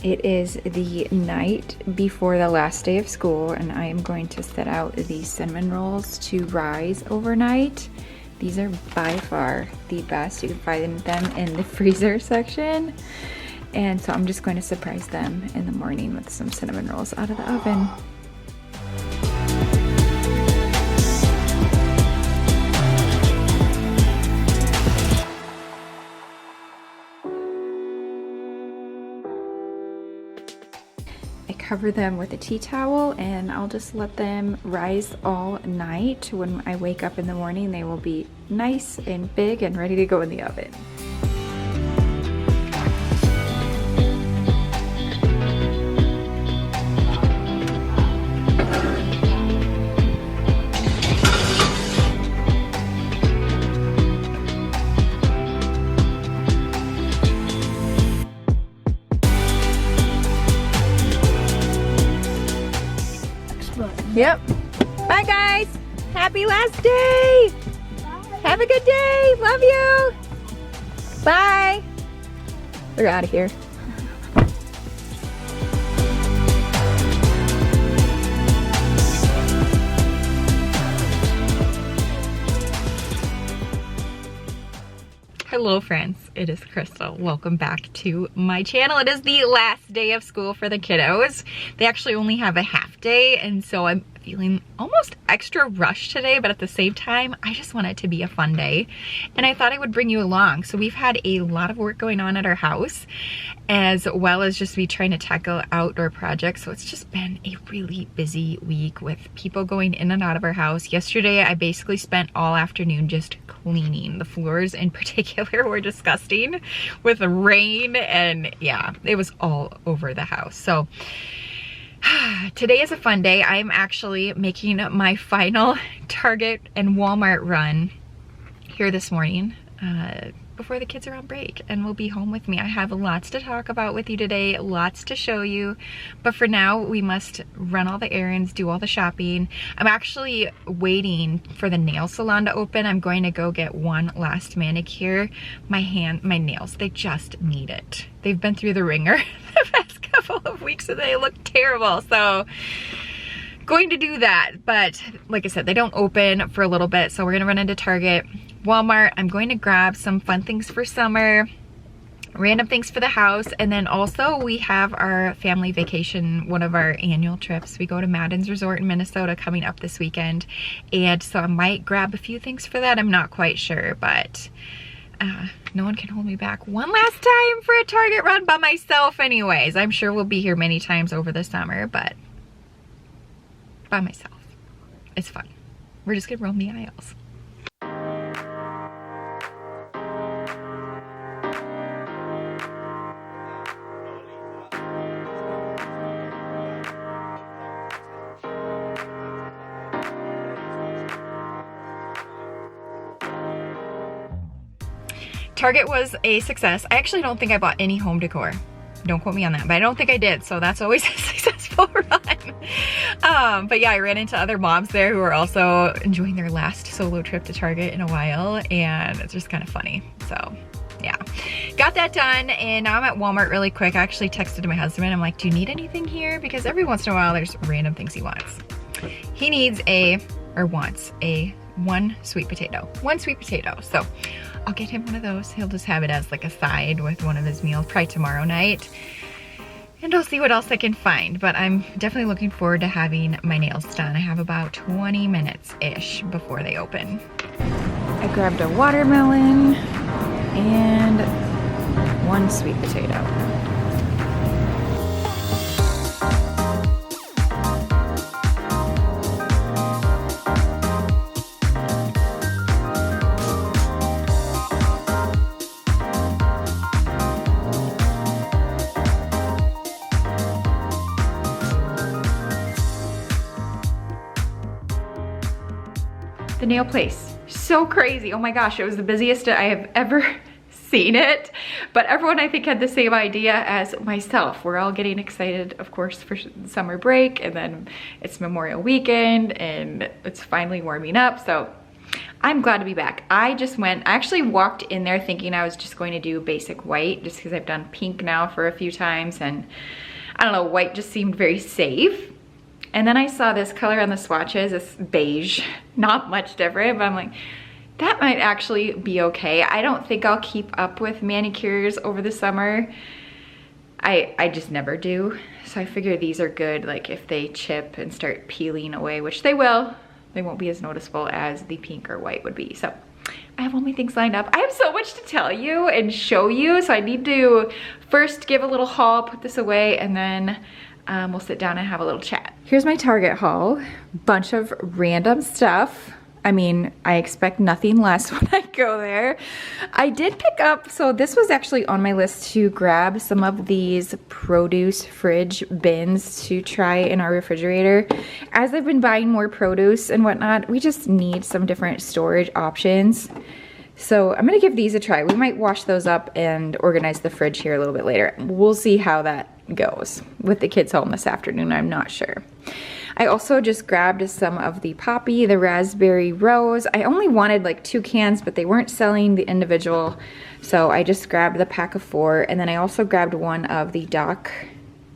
It is the night before the last day of school, and I am going to set out these cinnamon rolls to rise overnight. These are by far the best. You can find them in the freezer section. And so I'm just going to surprise them in the morning with some cinnamon rolls out of the oven. Cover them with a tea towel, and I'll just let them rise all night. When I wake up in the morning, they will be nice and big and ready to go in the oven. Yep. Bye guys. Happy last day. Bye. Have a good day. Love you. Bye. We're out of here. Hello friends, it is Crystal. Welcome back to my channel. It is the last day of school for the kiddos. They actually only have a half day, and so I'm feeling almost extra rushed today, but at the same time, I just want it to be a fun day. And I thought I would bring you along. So we've had a lot of work going on at our house, as well as just me trying to tackle outdoor projects. So it's just been a really busy week with people going in and out of our house. Yesterday, I basically spent all afternoon just cleaning. The floors in particular were disgusting with the rain, and yeah, it was all over the house. So today is a fun day. I am actually making my final Target and Walmart run here this morning before the kids are on break and will be home with me. I have lots to talk about with you today, lots to show you, but for now we must run all the errands, do all the shopping. I'm actually waiting for the nail salon to open. I'm going to go get one last manicure. My nails, they just need it. They've been through the ringer the past couple of weeks and they look terrible. So going to do that, but like I said, they don't open for a little bit, so we're gonna run into Target, Walmart. I'm going to grab some fun things for summer, random things for the house, and then also we have our family vacation, one of our annual trips. We go to Madden's Resort in Minnesota coming up this weekend, and so I might grab a few things for that. I'm not quite sure, but no one can hold me back one last time for a Target run by myself anyways. I'm sure we'll be here many times over the summer, but by myself. It's fun. We're just gonna roam the aisles. Target was a success. I actually don't think I bought any home decor. Don't quote me on that, but I don't think I did, so that's always a successful run. But yeah, I ran into other moms there who are also enjoying their last solo trip to Target in a while, and it's just kind of funny. So yeah, got that done, and now I'm at Walmart really quick. I actually texted my husband, I'm like, do you need anything here? Because every once in a while there's random things he wants. He needs wants one sweet potato. So I'll get him one of those. He'll just have it as like a side with one of his meals, probably tomorrow night. And I'll see what else I can find, but I'm definitely looking forward to having my nails done. I have about 20 minutes-ish before they open. I grabbed a watermelon and one sweet potato. The nail place, so crazy. Oh my gosh, it was the busiest I have ever seen it. But everyone, I think, had the same idea as myself. We're all getting excited, of course, for summer break, and then it's Memorial Weekend and it's finally warming up. So I'm glad to be back. I actually walked in there thinking I was just going to do basic white, just because I've done pink now for a few times, and I don't know, white just seemed very safe. And then I saw this color on the swatches, this beige, not much different, but I'm like, that might actually be okay. I don't think I'll keep up with manicures over the summer. I just never do. So I figure these are good, like if they chip and start peeling away, which they will, they won't be as noticeable as the pink or white would be. So I have all my things lined up. I have so much to tell you and show you, so I need to first give a little haul, put this away, and then we'll sit down and have a little chat. Here's my Target haul. Bunch of random stuff. I mean, I expect nothing less when I go there. I did pick up, so this was actually on my list to grab some of these produce fridge bins to try in our refrigerator. As I've been buying more produce and whatnot, we just need some different storage options. So I'm gonna give these a try. We might wash those up and organize the fridge here a little bit later. We'll see how that goes. With the kids home this afternoon, I'm not sure. I also just grabbed some of the poppy, the raspberry rose. I only wanted like 2 cans, but they weren't selling the individual. So I just grabbed the pack of 4. And then I also grabbed one of the Doc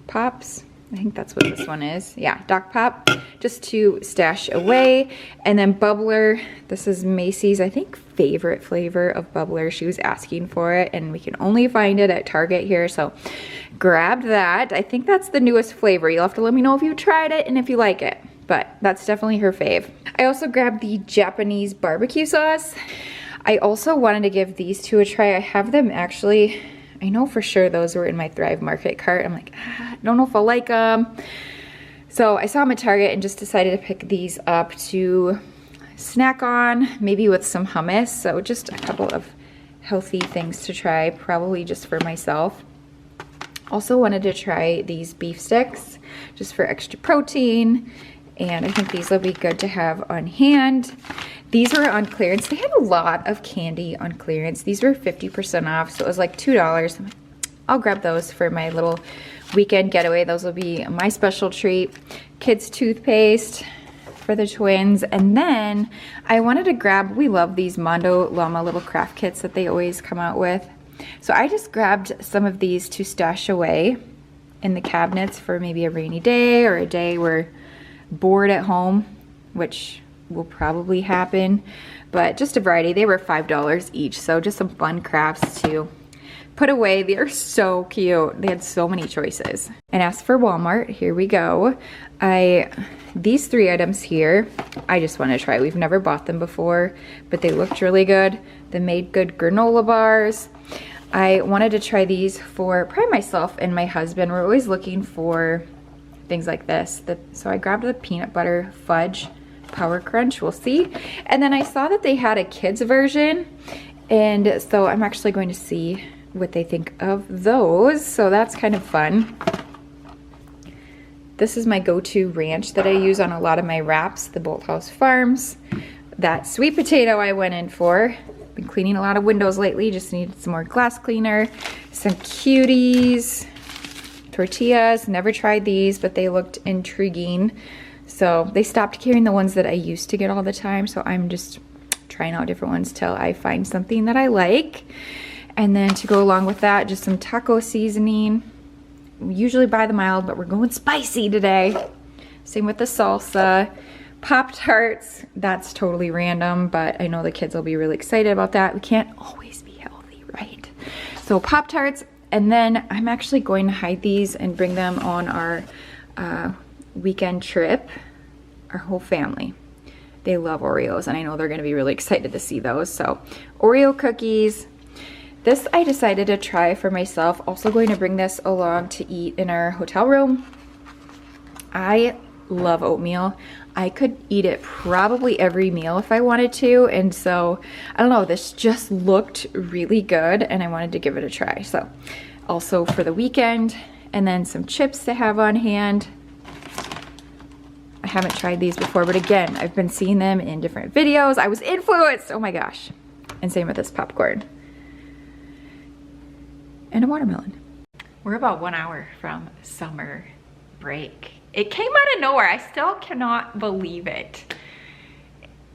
Pops. I think that's what this one is. Yeah, Doc Pop, just to stash away. And then Bubbler, this is Macy's, I think, favorite flavor of Bubbler. She was asking for it, and we can only find it at Target here, so grabbed that. I think that's the newest flavor. You'll have to let me know if you tried it and if you like it, but that's definitely her fave. I also grabbed the Japanese barbecue sauce. I also wanted to give these 2 a try. I have them actually, I know for sure those were in my Thrive Market cart. I'm like, I don't know if I'll like them. So I saw them at Target and just decided to pick these up to snack on, maybe with some hummus. So just a couple of healthy things to try, probably just for myself. Also wanted to try these beef sticks just for extra protein. And I think these will be good to have on hand. These were on clearance. They had a lot of candy on clearance. These were 50% off, so it was like $2. I'm like, I'll grab those for my little weekend getaway. Those will be my special treat. Kids toothpaste for the twins. And then I wanted to grab, we love these Mondo Llama little craft kits that they always come out with. So I just grabbed some of these to stash away in the cabinets for maybe a rainy day or a day we're bored at home, which will probably happen, but just a variety. They were $5 each, so just some fun crafts to put away. They're so cute. They had so many choices. And as for Walmart, here we go. These 3 items here, I just want to try. We've never bought them before, but they looked really good. The Made Good granola bars. I wanted to try these for probably myself and my husband. We're always looking for things like this. So I grabbed the peanut butter fudge Power Crunch, we'll see. And then I saw that they had a kids version, and so I'm actually going to see what they think of those. So that's kind of fun. This is my go-to ranch that I use on a lot of my wraps, the Bolthouse Farms. That sweet potato I went in for. Been cleaning a lot of windows lately, just needed some more glass cleaner. Some cuties, tortillas, never tried these, but they looked intriguing. So they stopped carrying the ones that I used to get all the time, so I'm just trying out different ones till I find something that I like. And then to go along with that, just some taco seasoning. We usually buy the mild, but we're going spicy today. Same with the salsa. Pop-Tarts, that's totally random, but I know the kids will be really excited about that. We can't always be healthy, right? So Pop-Tarts, and then I'm actually going to hide these and bring them on our weekend trip, our whole family. They love Oreos, and I know they're going to be really excited to see those. So Oreo cookies. This I decided to try for myself. Also going to bring this along to eat in our hotel room. I love oatmeal. I could eat it probably every meal if I wanted to, and so I don't know, this just looked really good and I wanted to give it a try. So also for the weekend, and then some chips to have on hand. I haven't tried these before, but again, I've been seeing them in different videos. I was influenced, oh my gosh. And same with this popcorn. And a watermelon. We're about 1 hour from summer break. It came out of nowhere. I still cannot believe it.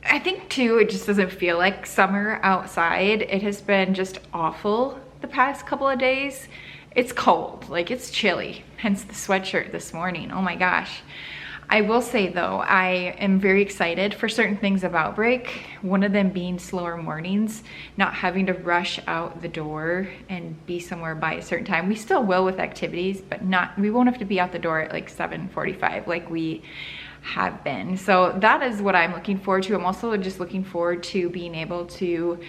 I think too, it just doesn't feel like summer outside. It has been just awful the past couple of days. It's cold, like it's chilly, hence the sweatshirt this morning. Oh my gosh. I will say though, I am very excited for certain things about break. One of them being slower mornings, not having to rush out the door and be somewhere by a certain time. We still will with activities, but we won't have to be out the door at like 7:45 like we have been. So that is what I'm looking forward to. I'm also just looking forward to being able to,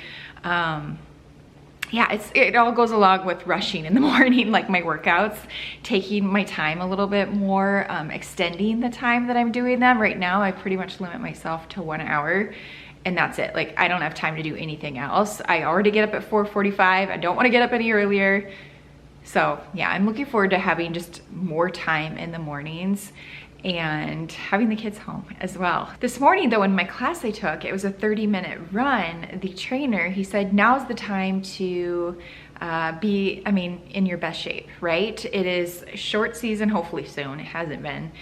yeah, it all goes along with rushing in the morning, like my workouts, taking my time a little bit more, extending the time that I'm doing them. Right now, I pretty much limit myself to 1 hour and that's it. Like I don't have time to do anything else. I already get up at 4:45. I don't want to get up any earlier. So yeah, I'm looking forward to having just more time in the mornings and having the kids home as well. This morning though, in my class I took, it was a 30-minute run. The trainer, he said, now's the time to be, in your best shape, right? It is short season, hopefully soon, it hasn't been.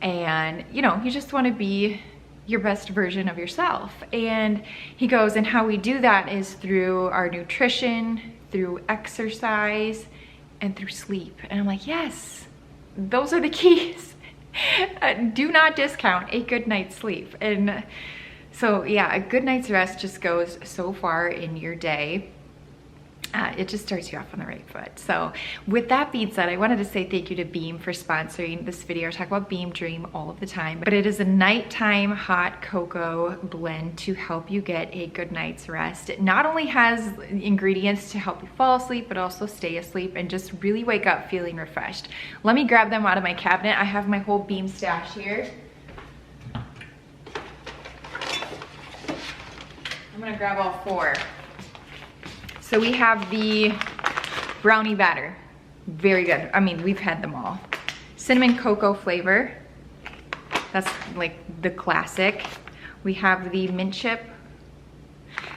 And you know, you just wanna be your best version of yourself. And he goes, and how we do that is through our nutrition, through exercise, and through sleep. And I'm like, yes, those are the keys. Do not discount a good night's sleep. And so yeah, a good night's rest just goes so far in your day. It just starts you off on the right foot. So with that being said, I wanted to say thank you to Beam for sponsoring this video. I talk about Beam Dream all of the time, but it is a nighttime hot cocoa blend to help you get a good night's rest. It not only has ingredients to help you fall asleep, but also stay asleep and just really wake up feeling refreshed. Let me grab them out of my cabinet. I have my whole Beam stash here. I'm gonna grab all 4. So we have the brownie batter, very good. I mean, we've had them all. Cinnamon cocoa flavor, that's like the classic. We have the mint chip,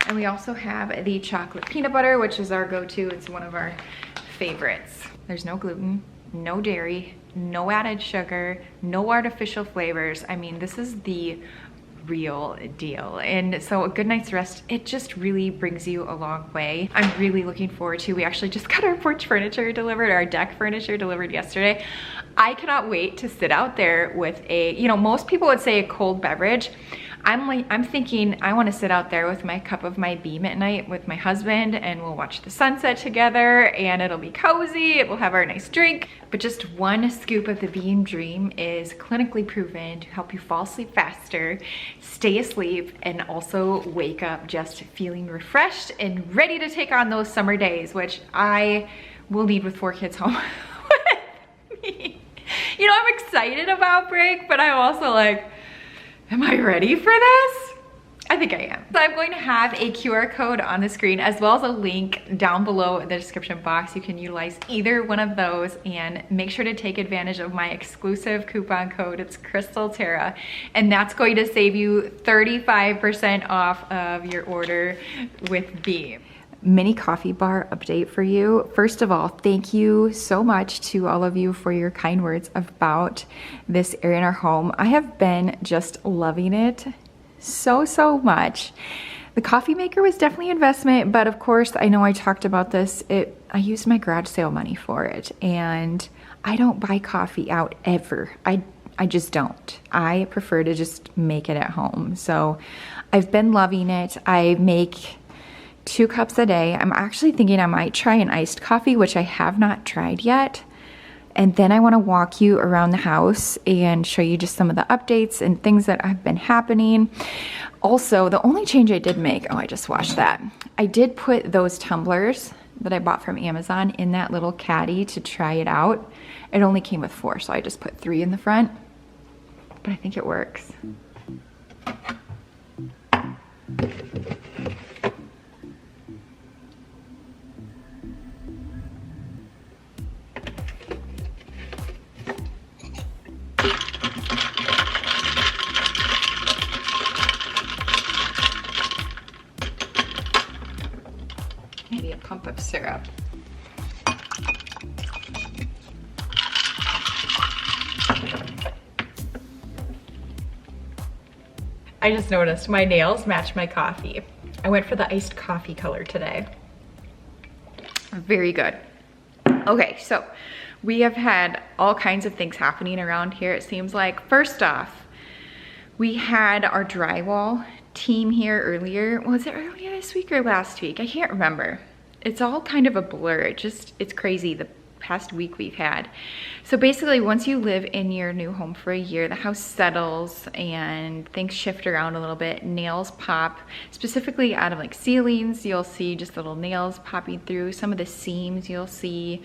and we also have the chocolate peanut butter, which is our go-to. It's one of our favorites. There's no gluten, no dairy, no added sugar, no artificial flavors. I mean, this is the real deal. And so a good night's rest, it just really brings you a long way. I'm really looking forward to, we actually just got our porch furniture delivered, our deck furniture delivered yesterday. I cannot wait to sit out there with a, you know, most people would say a cold beverage. I'm thinking I want to sit out there with my cup of my Beam at night with my husband, and we'll watch the sunset together, and it'll be cozy, we'll have our nice drink. But just 1 scoop of the Beam Dream is clinically proven to help you fall asleep faster, stay asleep, and also wake up just feeling refreshed and ready to take on those summer days, which I will need with 4 kids home with me. You know, I'm excited about break, but I'm also like, am I ready for this? I think I am. So I'm going to have a QR code on the screen as well as a link down below in the description box. You can utilize either one of those and make sure to take advantage of my exclusive coupon code. It's CrystalTara, and that's going to save you 35% off of your order with Beam. Mini coffee bar update for you. First of all, thank you so much to all of you for your kind words about this area in our home. I have been just loving it so much. The coffee maker was definitely an investment, but of course, I know I talked about this. I used my garage sale money for it, and I don't buy coffee out ever. I just don't. I prefer to just make it at home. So I've been loving it. I make 2 cups a day. I'm actually thinking I might try an iced coffee, which I have not tried yet. And then I want to walk you around the house and show you just some of the updates and things that have been happening. Also, the only change I did make, oh, I just washed that. I did put those tumblers that I bought from Amazon in that little caddy to try it out. It only came with 4, so I just put 3 in the front, but I think it works. Maybe a pump of syrup. I just noticed my nails match my coffee. I went for the iced coffee color today. Very good. Okay, so we have had all kinds of things happening around here, it seems like. First off, we had our drywall team here earlier. Was it earlier this week or last week? I can't remember. It's all kind of a blur. It's crazy the past week we've had. So basically, once you live in your new home for a year, the house settles and things shift around a little bit. Nails pop, specifically out of like ceilings. You'll see just little nails popping through. Some of the seams you'll see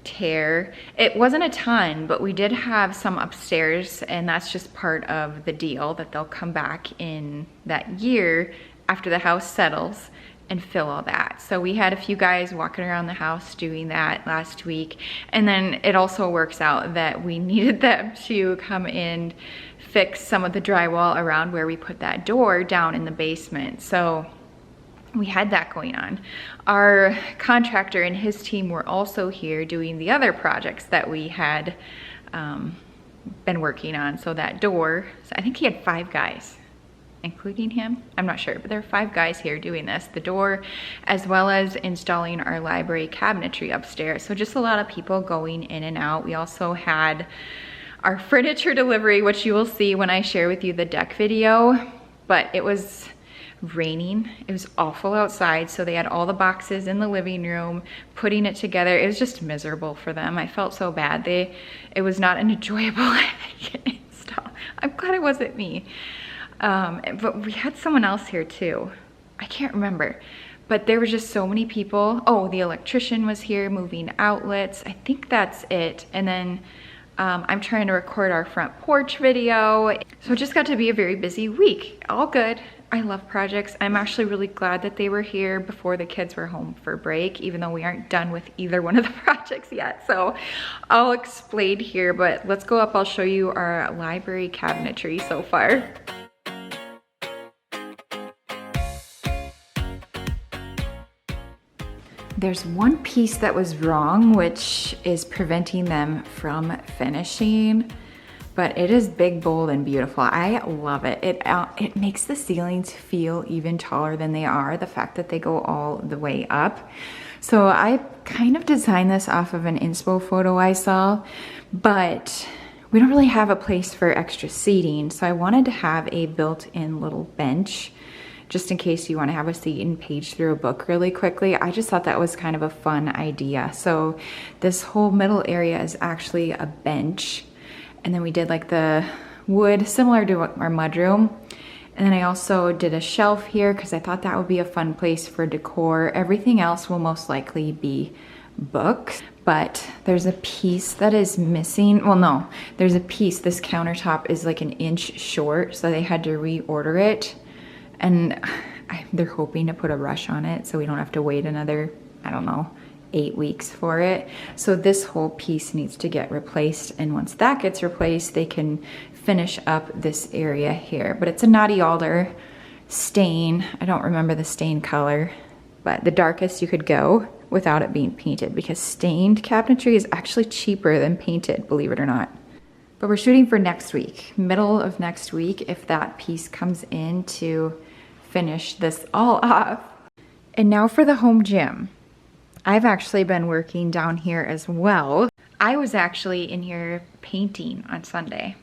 tear. It wasn't a ton, but we did have some upstairs, and that's just part of the deal, that they'll come back in that year after the house settles and fill all that. So we had a few guys walking around the house doing that last week, and then it also works out that we needed them to come in, fix some of the drywall around where we put that door down in the basement. So we had that going on. Our contractor and his team were also here doing the other projects that we had been working on. So that door, so I think he had 5 guys, including him. I'm not sure, but there are 5 guys here doing this. The door, as well as installing our library cabinetry upstairs. So just a lot of people going in and out. We also had our furniture delivery, which you will see when I share with you the deck video, but it was raining. It was awful outside, so they had all the boxes in the living room, putting it together. It was just miserable for them. I felt so bad. It was not an enjoyable install. I'm glad it wasn't me. But we had someone else here too. I can't remember, but there were just so many people. Oh, the electrician was here moving outlets. I think that's it. And then I'm trying to record our front porch video. So it just got to be a very busy week. All good. I love projects. I'm actually really glad that they were here before the kids were home for break, even though we aren't done with either one of the projects yet. So I'll explain here, but let's go up. I'll show you our library cabinetry so far. There's one piece that was wrong, which is preventing them from finishing, but it is big, bold, and beautiful. I love it. It makes the ceilings feel even taller than they are, the fact that they go all the way up. So I kind of designed this off of an inspo photo I saw, but we don't really have a place for extra seating, so I wanted to have a built-in little bench, just in case you want to have a seat and page through a book really quickly. I just thought that was kind of a fun idea. So this whole middle area is actually a bench. And then we did like the wood, similar to our mudroom. And then I also did a shelf here because I thought that would be a fun place for decor. Everything else will most likely be books, but there's a piece that is missing. Well, no, there's a piece. This countertop is like 1 inch short, so they had to reorder it. And they're hoping to put a rush on it so we don't have to wait another, I don't know, 8 weeks for it. So this whole piece needs to get replaced, and once that gets replaced, they can finish up this area here. But it's a Naughty Alder stain. I don't remember the stain color, but the darkest you could go without it being painted, because stained cabinetry is actually cheaper than painted, believe it or not. But we're shooting for next week, middle of next week, if that piece comes in to finish this all off. And now for the home gym. I've actually been working down here as well. I was actually in here painting on Sunday.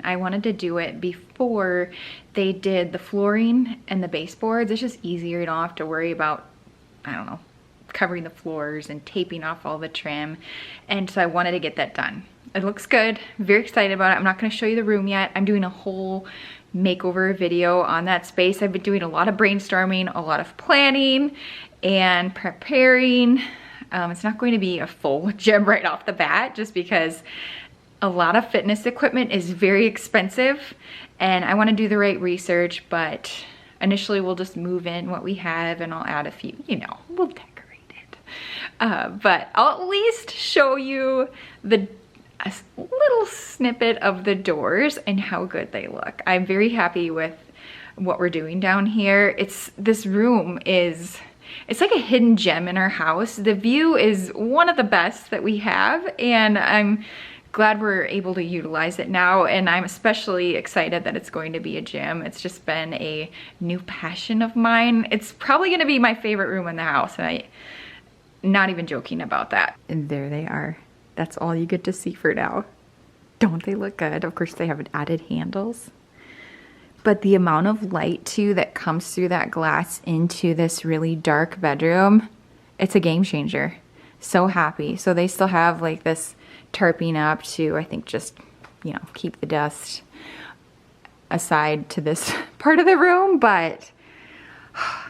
I wanted to do it before they did the flooring and the baseboards. It's just easier. You don't have to worry about, I don't know, covering the floors and taping off all the trim. And so I wanted to get that done. It looks good. I'm very excited about it. I'm not going to show you the room yet. I'm doing a whole makeover video on that space. I've been doing a lot of brainstorming, a lot of planning, and preparing. It's not going to be a full gym right off the bat just because a lot of fitness equipment is very expensive and I want to do the right research, but initially we'll just move in what we have and I'll add a few, you know, we'll decorate it. But I'll at least show you a little snippet of the doors and how good they look. I'm very happy with what we're doing down here. This room is, it's like a hidden gem in our house. The view is one of the best that we have and I'm glad we're able to utilize it now, and I'm especially excited that it's going to be a gym. It's just been a new passion of mine. It's probably gonna be my favorite room in the house, and I'm not even joking about that. And there they are. That's all you get to see for now. Don't they look good? Of course they have added handles. But the amount of light too that comes through that glass into this really dark bedroom, it's a game changer. So happy. So they still have like this tarping up to, I think, just, you know, keep the dust aside to this part of the room, but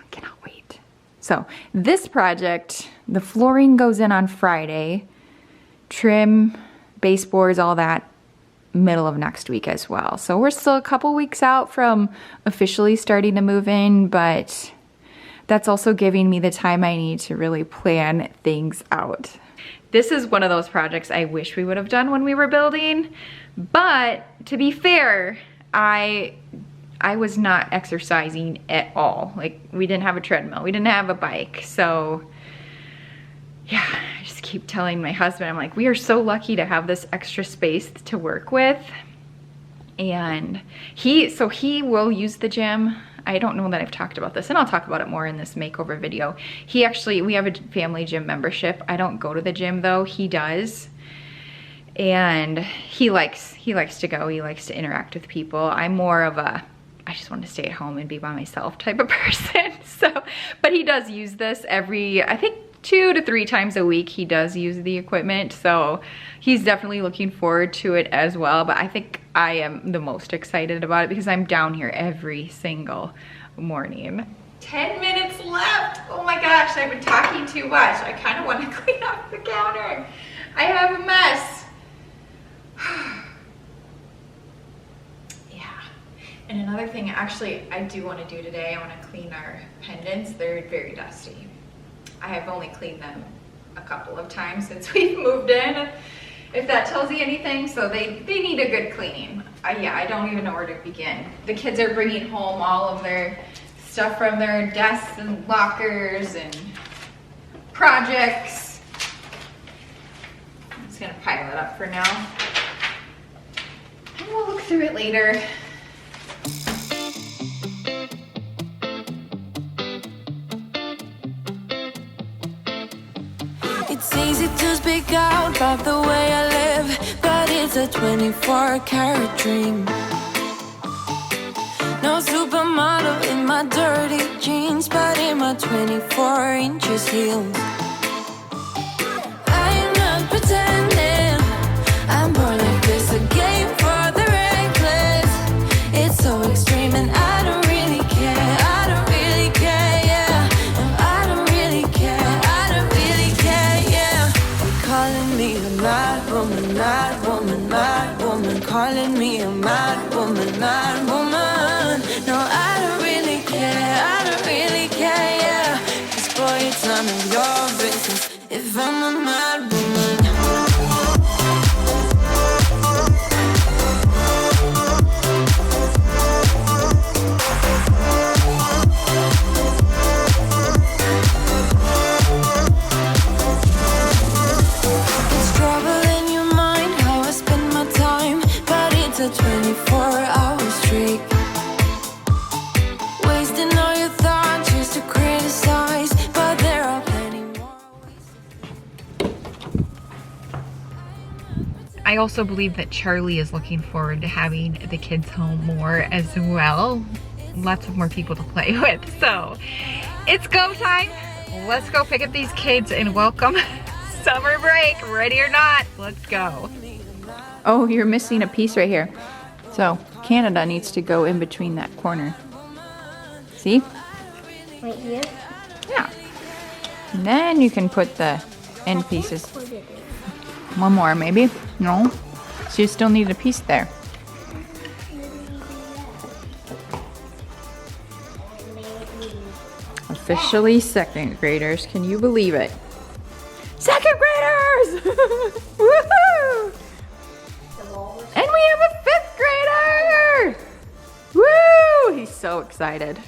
cannot wait. So this project, the flooring goes in on Friday, trim, baseboards, all that, middle of next week as well. So we're still a couple weeks out from officially starting to move in, but that's also giving me the time I need to really plan things out. This is one of those projects I wish we would have done when we were building, but to be fair, I was not exercising at all. Like, we didn't have a treadmill, we didn't have a bike, so yeah, I just keep telling my husband, I'm like, we are so lucky to have this extra space to work with. And he will use the gym. I don't know that I've talked about this, and I'll talk about it more in this makeover video. We have a family gym membership. I don't go to the gym though, he does. And he likes to go, he likes to interact with people. I'm more of a, I just want to stay at home and be by myself type of person. So, but he does use this I think 2 to 3 times a week he does use the equipment, so he's definitely looking forward to it as well. But I think I am the most excited about it because I'm down here every single morning. 10 minutes left. Oh my gosh, I've been talking too much. I kind of want to clean up the counter. I have a mess. Yeah. And another thing actually I do want to do today, I want to clean our pendants. They're very dusty. I have only cleaned them a couple of times since we've moved in, if that tells you anything. So they need a good cleaning. Yeah, I don't even know where to begin. The kids are bringing home all of their stuff from their desks and lockers and projects. I'm just gonna pile it up for now. And we'll look through it later. It's easy to speak out about the way I live, but it's a 24-karat dream. No supermodel in my dirty jeans, but in my 24 inches heels. I'm not pretending I'm born like this, a game for the reckless. It's so extreme and I don't really care. I don't really care, yeah. No, I don't really care. I don't really care, yeah. They're calling me a mad woman, mad woman, mad woman. Calling me a mad woman, mad woman. No, I don't really care. I don't really care, yeah. 'Cause boy, it's none of your business if I'm a mad woman. It's trouble in your mind how I spend my time, but it's a 24-hour streak. Wasting all your thoughts just to criticize, but there are plenty more. I also believe that Charlie is looking forward to having the kids home more as well. Lots of more people to play with. So it's go time. Let's go pick up these kids and welcome summer break. Ready or not, let's go. Oh, you're missing a piece right here. So Canada needs to go in between that corner. See? Right here? Yeah. And then you can put the end pieces. One more maybe? No? So you still need a piece there. Officially second graders. Can you believe it? Second graders! Woohoo! And we have a fifth grader! Woo! He's so excited.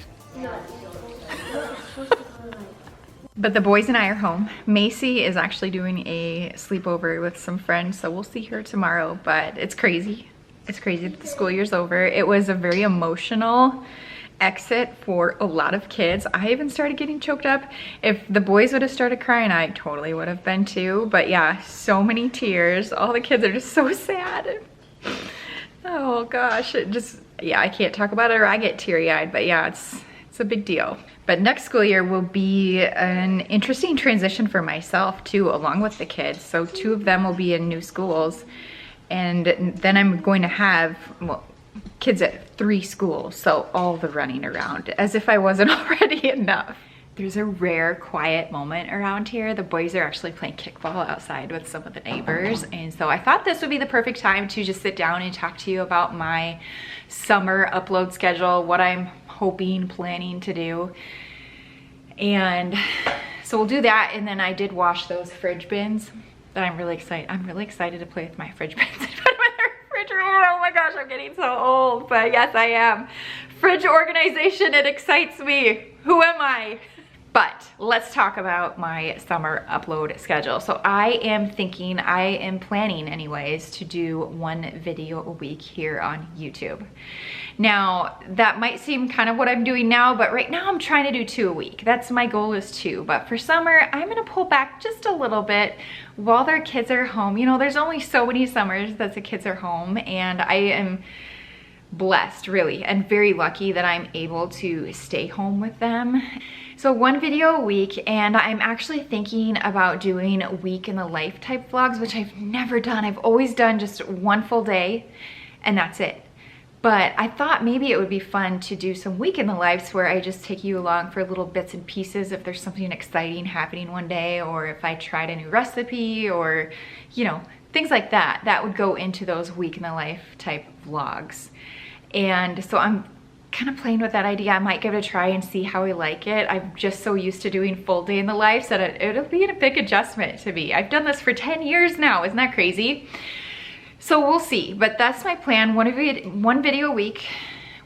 But the boys and I are home. Macy is actually doing a sleepover with some friends, so we'll see her tomorrow, but it's crazy. It's crazy that the school year's over. It was a very emotional exit for a lot of kids. I even started getting choked up. If the boys would have started crying, I totally would have been too. But yeah, so many tears. All the kids are just so sad. Oh gosh, it just, yeah, I can't talk about it or I get teary-eyed, but yeah, it's a big deal. But next school year will be an interesting transition for myself too, along with the kids. So 2 of them will be in new schools. And then I'm going to have, well, kids at 3 schools. So all the running around, as if I wasn't already enough. There's a rare quiet moment around here. The boys are actually playing kickball outside with some of the neighbors. And so I thought this would be the perfect time to just sit down and talk to you about my summer upload schedule, what I'm hoping, planning to do. And so we'll do that. And then I did wash those fridge bins that I'm really excited to play with my fridge bins in front of my refrigerator. Oh my gosh, I'm getting so old, but yes, I am. Fridge organization, it excites me. Who am I? But let's talk about my summer upload schedule. So I am planning anyways, to do 1 video a week here on YouTube. Now, that might seem kind of what I'm doing now, but right now I'm trying to do 2 a week. That's my goal, is 2. But for summer, I'm gonna pull back just a little bit while their kids are home. You know, there's only so many summers that the kids are home, and I am blessed, really, and very lucky that I'm able to stay home with them. So 1 video a week, and I'm actually thinking about doing week in the life type vlogs, which I've never done. I've always done just 1 full day, and that's it. But I thought maybe it would be fun to do some week in the lives where I just take you along for little bits and pieces if there's something exciting happening one day, or if I tried a new recipe, or, you know, things like that. That would go into those week in the life type vlogs. And so I'm kind of playing with that idea. I might give it a try and see how I like it. I'm just so used to doing full day in the life that it'll be a big adjustment to me. I've done this for 10 years now. Isn't that crazy? So we'll see, but that's my plan. 1 video a week,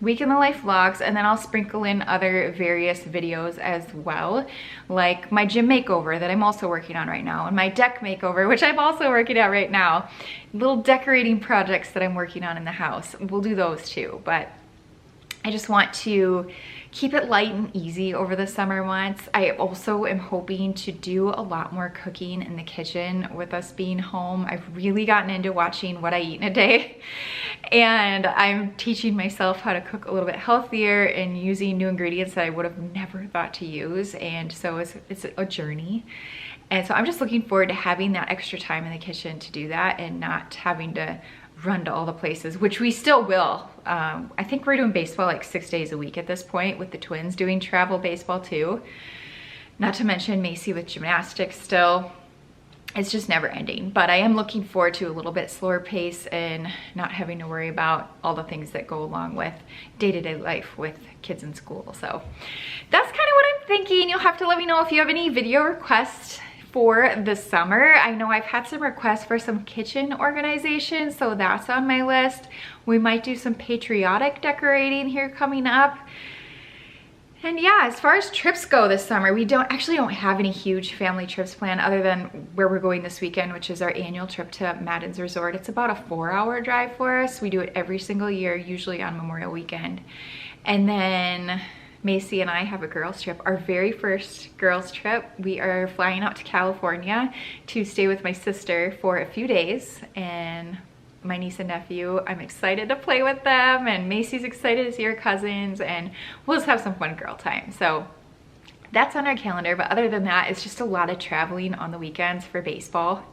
week in the life vlogs, and then I'll sprinkle in other various videos as well, like my gym makeover that I'm also working on right now, and my deck makeover, which I'm also working on right now. Little decorating projects that I'm working on in the house. We'll do those too, but I just want to keep it light and easy over the summer months. I also am hoping to do a lot more cooking in the kitchen with us being home. I've really gotten into watching what I eat in a day, and I'm teaching myself how to cook a little bit healthier and using new ingredients that I would have never thought to use. And so it's a journey. And so I'm just looking forward to having that extra time in the kitchen to do that and not having to run to all the places, which we still will. I think we're doing baseball like 6 days a week at this point, with the twins doing travel baseball too. Not to mention Macy with gymnastics still. It's just never ending, but I am looking forward to a little bit slower pace and not having to worry about all the things that go along with day-to-day life with kids in school. So that's kind of what I'm thinking. You'll have to let me know if you have any video requests for the summer. I know I've had some requests for some kitchen organization, so that's on my list. We might do some patriotic decorating here coming up. And yeah, as far as trips go this summer, we don't have any huge family trips planned other than where we're going this weekend, which is our annual trip to Madden's Resort. It's about a 4-hour drive for us. We do it every single year, usually on Memorial Weekend. And then Macy and I have a girls trip, our very first girls trip. We are flying out to California to stay with my sister for a few days, and my niece and nephew. I'm excited to play with them, and Macy's excited to see her cousins, and we'll just have some fun girl time. So that's on our calendar, but other than that, it's just a lot of traveling on the weekends for baseball.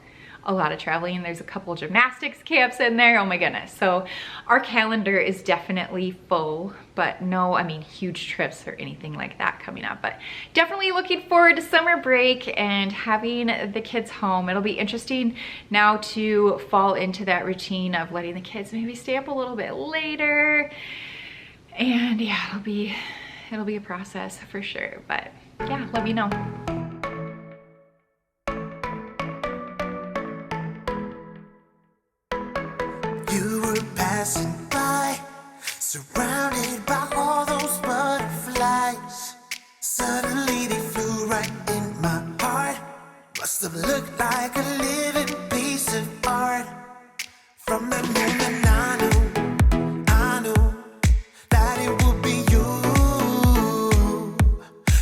a lot of traveling. There's a couple gymnastics camps in there. Oh my goodness. So our calendar is definitely full, but no, I mean, huge trips or anything like that coming up. But definitely looking forward to summer break and having the kids home. It'll be interesting now to fall into that routine of letting the kids maybe stay up a little bit later. And yeah, it'll be a process for sure. But yeah, let me know. You were passing by, surrounded by all those butterflies. Suddenly they flew right in my heart. Must have looked like a living piece of art. From that moment I knew that it would be you.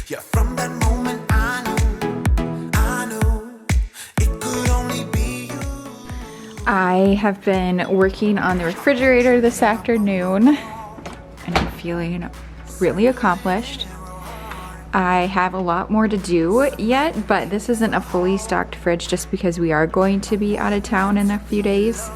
Yeah, from that moment I knew it could only be you. I have been working on the refrigerator this afternoon and I'm feeling really accomplished. I have a lot more to do yet, but this isn't a fully stocked fridge just because we are going to be out of town in a few days.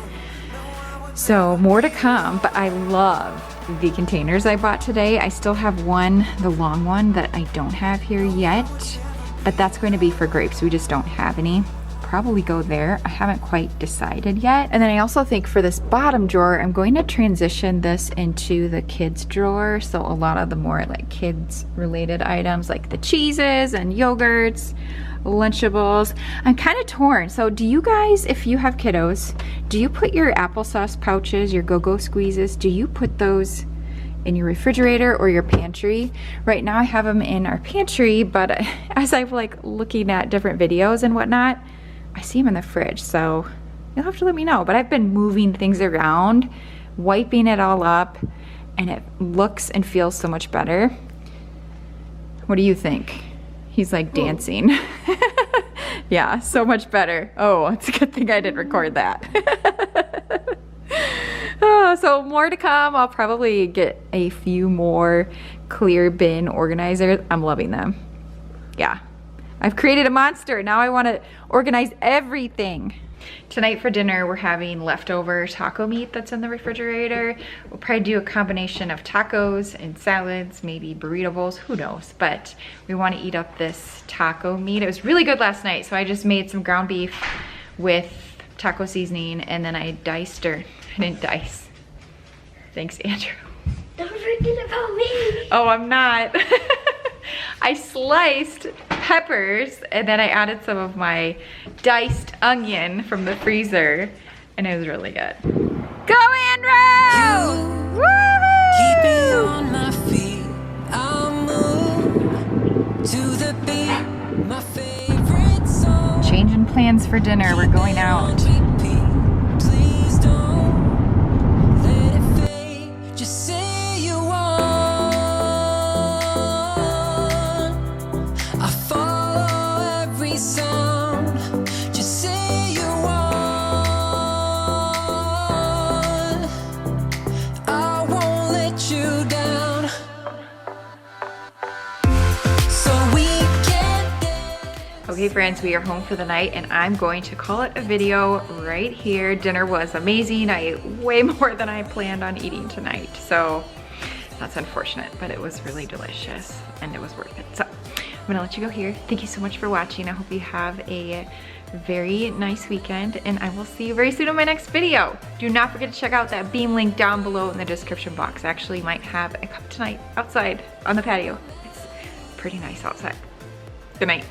So more to come, but I love the containers I bought today. I still have one, the long one, that I don't have here yet, but that's going to be for grapes. We just don't have any. Probably go there. I haven't quite decided yet. And then I also think for this bottom drawer, I'm going to transition this into the kids drawer. So a lot of the more like kids related items like the cheeses and yogurts, Lunchables. I'm kind of torn. So do you guys, if you have kiddos, do you put your applesauce pouches, your go-go squeezes, do you put those in your refrigerator or your pantry? Right now I have them in our pantry, but as I'm like looking at different videos and whatnot, I see them in the fridge, so you'll have to let me know. But I've been moving things around, wiping it all up, and it looks and feels so much better. What do you think? He's like dancing. Yeah, so much better. Oh, it's a good thing I didn't record that. Oh, so more to come. I'll probably get a few more clear bin organizers. I'm loving them. Yeah. I've created a monster. Now I want to organize everything. Tonight for dinner, we're having leftover taco meat that's in the refrigerator. We'll probably do a combination of tacos and salads, maybe burrito bowls, who knows. But we want to eat up this taco meat. It was really good last night, so I just made some ground beef with taco seasoning, and then I diced, or I didn't dice. Thanks, Andrew. Don't forget about me. Oh, I'm not. I sliced peppers and then I added some of my diced onion from the freezer, and it was really good. Go, Andrew! Keep me on my feet. I'll move to the beat. My favorite song. Changing plans for dinner. We're going out. Please don't let it fade. Just say you want. I follow every sound. Just say you want. I won't let you down. So we can dance. Okay friends, we are home for the night and I'm going to call it a video right here. Dinner was amazing. I ate way more than I planned on eating tonight. So that's unfortunate, but it was really delicious and it was worth it. So I'm gonna let you go here. Thank you so much for watching. I hope you have a very nice weekend and I will see you very soon in my next video. Do not forget to check out that Beam link down below in the description box. I actually might have a cup tonight outside on the patio. It's pretty nice outside. Good night.